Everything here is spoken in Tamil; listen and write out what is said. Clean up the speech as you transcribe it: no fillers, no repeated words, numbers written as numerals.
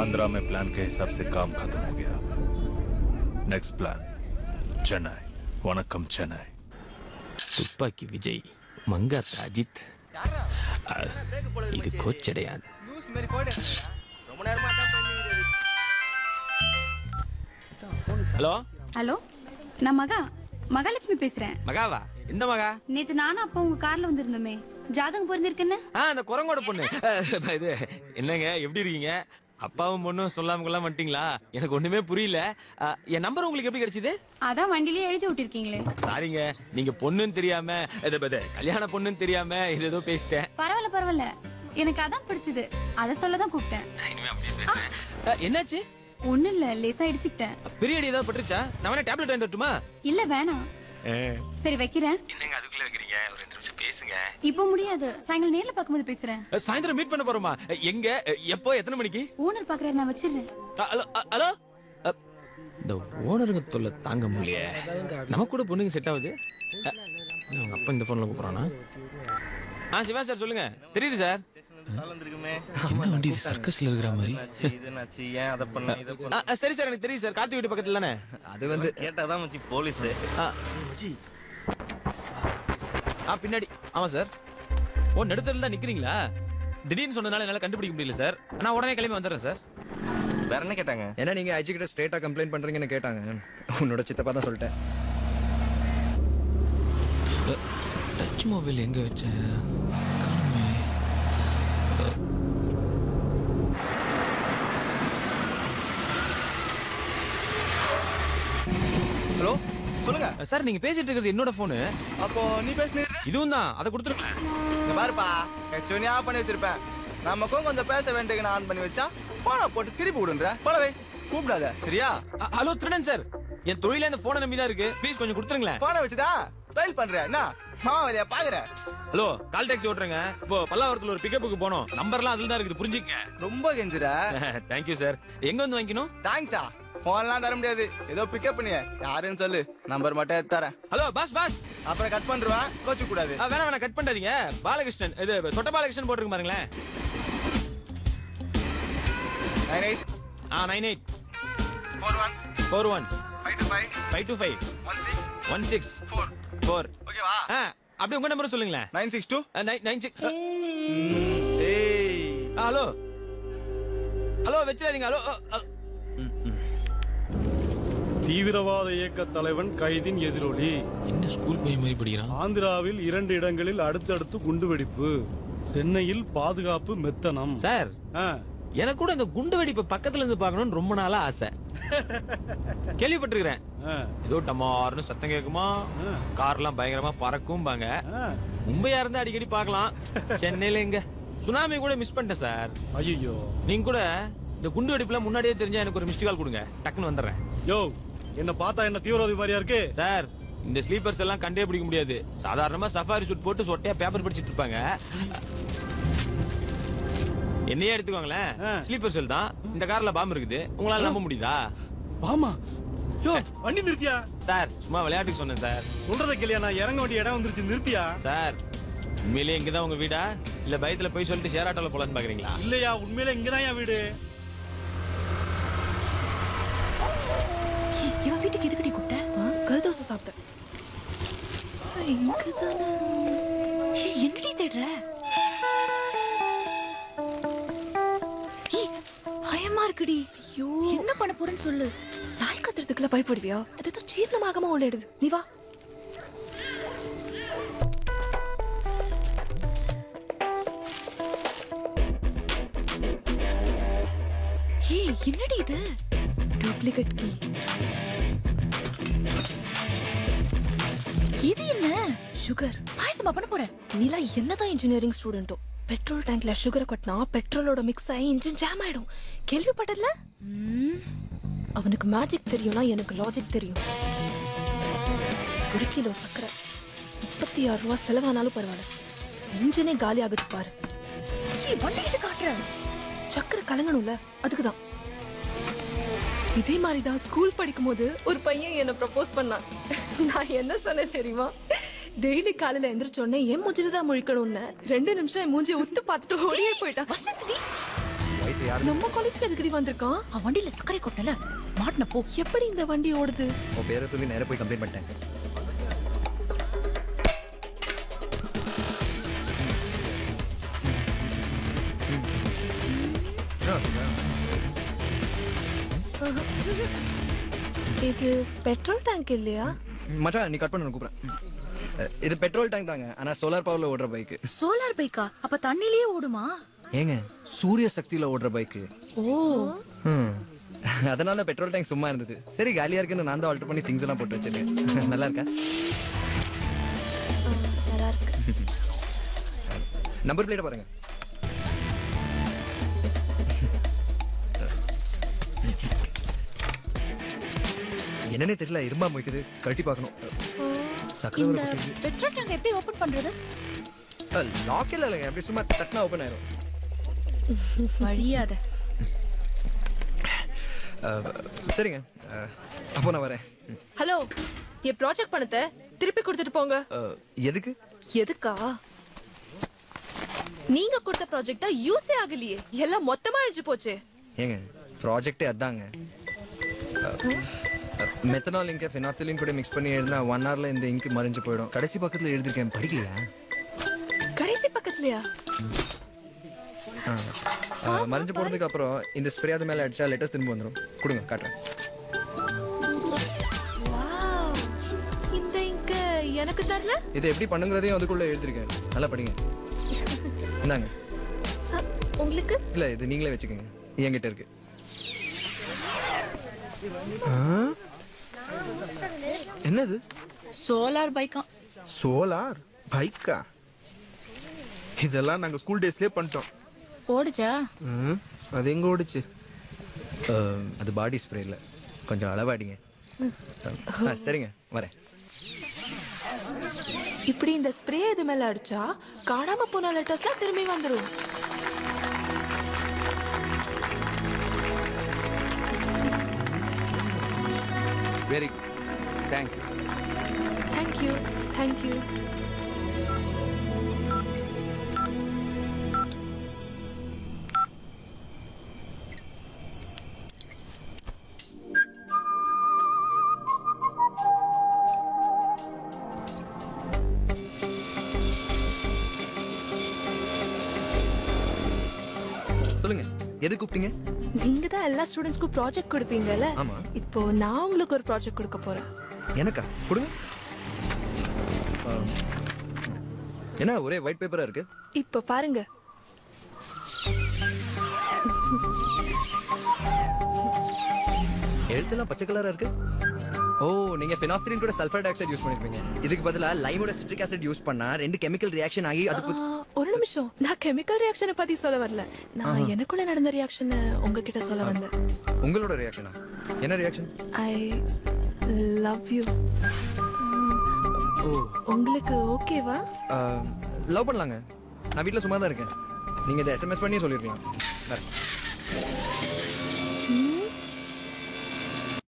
आंध्रा में प्लान के हिसाब से काम खत्म हो गया। Next plan Chennai. वनकम चेन्नई। துப்பாக்கி விஜய், மங்காத்த அஜித், இது கோச்சடையாது. ஹலோ ஹலோ, நான் மகாலட்சுமி பேசுறேன். மகாவா? இந்த மகா? நேத்து நானும் அப்பா உங்க கார்ல வந்திருந்தோமே, ஜாதகம் பொருந்திருக்குன்னு. அந்த குரங்கோட பொண்ணு. இது என்னங்க, எப்படி இருக்கீங்க? அப்பாவும் பொண்ணும் சொல்லாம கொள்ளாம வந்துட்டீங்களா? எனக்கு ஒண்ணுமே புரியல. என் நம்பர் உங்களுக்கு எப்படி கிடைச்சது? அதான் வண்டியிலே எழுதி விட்டிருக்கீங்களே. சாரிங்க, நீங்க பொண்ணுன்னு தெரியாம, கல்யாண பொண்ணுன்னு தெரியாம இது ஏதோ பேசிட்டேன். பரவாயில்ல பரவாயில்ல, எனக்கு அதான் பிடிச்சது, அத சொல்லதான் கூப்பிட்டேன். என்னாச்சு? ஒண்ணும் இல்ல, லேசா இடிச்சுக்கிட்டேன். பெரிய அடி ஏதாவது பட்டுருச்சா? நான் டேப்லெட் வாங்கிட்டு வரட்டுமா? இல்ல வேணாம். சரி வைக்கிறேன். என்னங்க அதுக்குள்ள வைக்கிறீங்க? ஒரு 2 நிமிஷம் பேசுங்க. இப்ப முடியாது, சாயங்காலம் நேர்ல பாக்கும்போது பேசுறேன். சாயந்தரம் மீட் பண்ண போறோமா? எங்க, எப்போ, எத்தனை மணிக்கு? ஓனர் பாக்குறாரு, நான் வச்சிடுறேன். Hello hello. இந்த ஓனருங்க தொல்லை தாங்க முடியல. நமக்கு கூட பொண்ணுங்க செட் ஆகுது. உங்க அப்பா இந்த போன்ல கூப்பிடுறானா? சிவா சார் சொல்லுங்க. தெரியுது சார். என்ன வண்டி சர்க்கஸ்ல இருக்கிற மாதிரி. சரி சார், எனக்கு தெரியும் சார். கார்த்திக் வீட்டு பக்கத்துல தானே? அது வந்து கேட்டாதான் மச்சி போலீஸ். பின்னாடி. ஆமா சார். ஓ, நடுத்தரில் தான் நிக்கிறீங்களா? திடீர்னு சொன்னதுனால என்னால கண்டுபிடிக்க முடியல சார். நான் உடனே கிளம்பி வந்துடுறேன் சார். வேற என்ன கேட்டாங்க? ஏன்னா நீங்க ஐஜி கிட்ட ஸ்ட்ரெயிட்டா கம்ப்ளைண்ட் பண்றீங்கன்னு கேட்டாங்க. உன்னோட சித்தப்பா தான் சொல்லிட்டேன். டச் மொபைல் எங்க வச்சேன்? ஹலோ சொல்லுங்க சார். நீங்க பேசிட்டு இருக்கிறது என்னோட போனு. அப்போ நீ பேசுனீ? இதுவும் தான். அதை கொடுத்துருக்கேன். இங்க பாருப்பா, ஹெச்ஓனி ஆஃப் பண்ணி வச்சிருப்பேன். நமக்கும் கொஞ்சம் பேச வேண்டிய நான் ஆன் பண்ணி வச்சா போனை போட்டு திருப்பி விடுன்ற. போலவே கூப்பிடாத, சரியா? ஹலோ திருடன் சார், என் தொழில இந்த போனை நம்பி தான் இருக்கு. ப்ளீஸ் கொஞ்சம் கொடுத்துருங்களேன். போனை வச்சுதான் தொழில் பண்ற என்ன மாமா வேலையா பாக்குற? ஹலோ, கால் டாக்ஸி ஓட்டுறேங்க. இப்போ பல்லாவரத்துல ஒரு பிக்கப்புக்கு போனோம். நம்பர்லாம் அதுல தான் இருக்குது, புரிஞ்சுக்க. ரொம்ப கெஞ்சுற. Thank you sir. எங்க வந்து வாங்கிக்கணும்? தேங்க்ஸா. போன்லாம் தர முடியாது, ஏதோ பிக்கப் பண்ணிய யாருன்னு சொல்லு, நம்பர் மட்டும் எடுத்து தரேன். Hello boss boss. அப்புறம் கட் பண்றேன், கோச்சு கூடாது. வேணா வேணா கட் பண்ணாதீங்க. பாலகிருஷ்ணன், இது சொட்ட பாலகிருஷ்ணன் போட்டுருக்கு பாருங்களேன். 98 98 41 41 525 525 16 4. ஓகேவா? அப்படியே உங்க நம்பர் சொல்லுங்களேன். 962 96. ஏய் ஹலோ ஹலோ வெச்சிராதீங்க. ஹலோ. தீவிரவாத இயக்க தலைவன் கைதின் எதிரொலி. என்ன ஸ்கூல் பையன் மாதிரி படிக்கிறான்? ஆந்திராவில் 2 இடங்களில் அடுத்தடுத்து குண்டுவெடிப்பு. சென்னையில் பாதுகாப்பு மெத்தனம். சார், எனக்கு கூட இந்த குண்டு வெடிப்பு பக்கத்துல இருந்து பார்க்கணும்னு ரொம்ப நாளா ஆசை. கேள்விப்பட்டிருக்கிறேன். ஏதோ டமார்னு சத்தம் கேக்குமா, கார்லாம் பயங்கரமா பறக்கும்பாங்க. மும்பையா இருந்தா அடிக்கடி பார்க்கலாம். சென்னையில எங்க, சுனாமி கூட மிஸ் பண்ணிட்டேன் சார். ஐயோ, நீங்க கூட இந்த குண்டு வெடிப்புல முன்னாடியே தெரிஞ்சா எனக்கு ஒரு மிஸ்டு கால் கொடுங்க, டக்குன்னு வந்துடுறேன். யோ, என்ன பார்த்தா என்ன தீவிரவாதி மாதிரியா இருக்கு? சார், இந்த ஸ்லீப்பர்ஸ் எல்லாம் கண்டே பிடிக்க முடியாது. சாதாரணமா சஃபாரி சூட் போட்டு சொட்டையா பேப்பர் படிச்சிட்டு இருப்பாங்க. என்னையே எடுத்துக்கோங்களேன், ஸ்லீப்பர் செல் தான். இந்த கார்ல பாம்பு இருக்குது. உங்களால நம்ப முடியுதா? பாமா? யோ, வண்டி நிறுத்தியா? சார், சும்மா விளையாட்டுக்கு சொன்னேன் சார். சொல்றத கேளியா? நான் இறங்க வேண்டிய இடம் வந்துருச்சு, நிறுத்தியா? சார், உண்மையிலே இங்கதான் உங்க வீடா இல்ல பயத்துல போய் சொல்லிட்டு ஷேர் ஆட்டோல போலான்னு பாக்குறீங்களா? இல்லையா, உண்மையிலே இங்கதான் என் வீடு. என் வீட்டுக்கு எதுக்கடி கூப்பிட்டேன்? கல் தோசை சாப்பிட்டேன். என்னடி தேடுற? பயமா இருக்குடி. ஐயோ, என்ன பண்ண போறேன்னு சொல்லு. நாய் கத்துறதுக்குள்ள பயப்படுவியா? அது ஜீரணமாகமா ஓடிடுது. நீ வா. என்னடி இது? Duplicate key. இது என்ன? சுகர் பாயசமா பண்ண போற? நீலாம் என்னதான் இன்ஜினியரிங் ஸ்டூடெண்டோ? பெட்ரோல் டேங்க்ல சுகரை கொட்டினா பெட்ரோலோட மிக்ஸ் ஆகி இன்ஜின் ஜாம் ஆயிடும். கேள்விப்பட்டதுல? அவனுக்கு மேஜிக் தெரியும்னா எனக்கு லாஜிக் தெரியும். 1 கிலோ சக்கரை 36 ரூபா செலவானாலும் பரவாயில்ல, இன்ஜினே காலி ஆகுது பாரு. வண்டி இது காட்டுற சக்கரை கலங்கணும்ல, அதுக்குதான். இதே மாதிரிதான் ஸ்கூல் படிக்கும் போது ஒரு பையன் என்ன ப்ரப்போஸ் பண்ணான். நான் என்ன சொன்னேன் தெரியுமா? டெய்லி காலையில எந்திரிச்ச உடனே என் மூஞ்சில தான் முழிக்கணும்னு 2 நிமிஷம் என் மூஞ்சியை உத்து பார்த்துட்டு ஓடியே போயிட்டான். வயசு பாஸ் யாரு நம்ம காலேஜ்க்கு எதுக்கடி வந்திருக்கான்? அவன் வண்டியில சர்க்கரை கொட்டல மாட்டின போ. எப்படி இந்த வண்டி ஓடுது? உன் பேரை சொல்லி நேரா போய் கம்ப்ளைண்ட் பண்ணிட்டேன். இது பெட்ரோல் டேங்க் இல்லையா? மச்சான் நீ கட் பண்ண கூப்பிடுறேன். இது பெட்ரோல் டேங்க் தாங்க, ஆனா சோலார் பவர்ல ஓடுற பைக். சோலார் பைக்கா? அப்ப தண்ணிலேயே ஓடுமா? ஏங்க சூரிய சக்தியில ஓடுற பைக். ஓ அதனால பெட்ரோல் டேங்க் சும்மா இருந்தது. சரி காலியா இருக்குன்னு நான் தான் ஆல்டர் பண்ணி திங்ஸ் எல்லாம் போட்டு வச்சிருக்கேன். நல்லா இருக்கா? நல்லா இருக்கு. நம்பர் பிளேட் பாருங்க. என்னன்னே தெரியல, இரும்பா முடிக்குது, கழட்டி பார்க்கணும். இந்த பெட்ரோல் டேங்க் எப்படி ஓபன் பண்றது? லாக் இல்லைங்க, அப்படி சும்மா தட்டினா ஓபன் ஆயிரும். வழியாத. சரிங்க, அப்போ நான் வரேன். ஹலோ, என் ப்ராஜெக்ட் பணத்தை திருப்பி கொடுத்துட்டு போங்க. எதுக்கு? எதுக்கா? நீங்க கொடுத்த ப்ராஜெக்ட் தான் யூஸே ஆகலையே, எல்லாம் மொத்தமா அழிஞ்சு போச்சு. ஏங்க ப்ராஜெக்டே அதாங்க. மெத்தனால் இங்க ஃபினால்ஃபிலின் கூட மிக்ஸ் பண்ணி எழுதினா 1 hourல இந்த இங்க் மறைஞ்சு போயிடும். கடைசி பக்கத்துல எழுதிருக்கேன், படிக்கலையா? கடைசி பக்கத்துலயா? மறைஞ்சு போனதுக்கு அப்புறம் இந்த ஸ்ப்ரே அது மேல அடிச்சா லெட்டர்ஸ் திரும்ப வந்துடும். கொடுங்க காட்டுறேன். வாவ், இந்த இங்க எனக்கு தரல. இதை எப்படி பண்ணுங்கிறதையும் அதுக்குள்ள எழுதிருக்கேன், நல்லா படிங்க. இந்தாங்க. உங்களுக்கு இல்ல இது நீங்களே வச்சுக்கோங்க, என்கிட்ட இருக்கு. என்னது? சோலார் பைக்கா? சோலார் பைக்கா? இதெல்லாம் நாங்க ஸ்கூல் டேஸ்லயே பண்ணிட்டோம். ஓடுச்சா? அது எங்க ஓடுச்சு? அது பாடி ஸ்ப்ரே இல்ல, கொஞ்சம் அளவாடிங்க. சரிங்க வரேன். இப்படி இந்த ஸ்ப்ரே இது மேல அடிச்சா காணாம போன லெட்டர்ஸ்லாம் திரும்பி வந்துரும். Very good, thank you. Thank you thank you. சொல்லுங்க, எது கூப்பிட்டீங்க? நீங்க தான் எல்லா ஸ்டூடெண்ட்ஸ்க்கும் ப்ராஜெக்ட் கொடுப்பீங்கல்ல? ஆமா. இப்போ நான் உங்களுக்கு ஒரு ப்ராஜெக்ட் கொடுக்க போறேன். எனக்கா? கொடுங்க. என்ன ஒரே ஒயிட் பேப்பரா இருக்கு? இப்போ பாருங்க. எழுத்தெல்லாம் பச்சை கலரா இருக்கு. ஓ, நீங்க ஃபினால்ஃபிலின் கூட சல்ஃபர் டை ஆக்சைடு யூஸ் பண்ணிருப்பீங்க. இதுக்கு பதிலா லைமோட சிட்ரிக் ஆசிட் யூஸ் பண்ணா 2 கெமிக்கல் ரியாக்ஷன் ஆகி அது ஒரு நிமிஷம், நான் கெமிக்கல் ரியாக்ஷனை பத்தி சொல்ல வரல. நான் எனக்குள்ள நடந்த ரியாக்ஷனை உங்ககிட்ட சொல்ல வந்தேன். உங்களோட ரியாக்ஷனா? என்ன ரியாக்ஷன்? I love you. உங்களுக்கு ஓகேவா? லவ் பண்ணலாங்க. நான் வீட்ல சும்மா தான் இருக்கேன். நீங்க இதை SMS பண்ணி சொல்லிருக்கலாம்.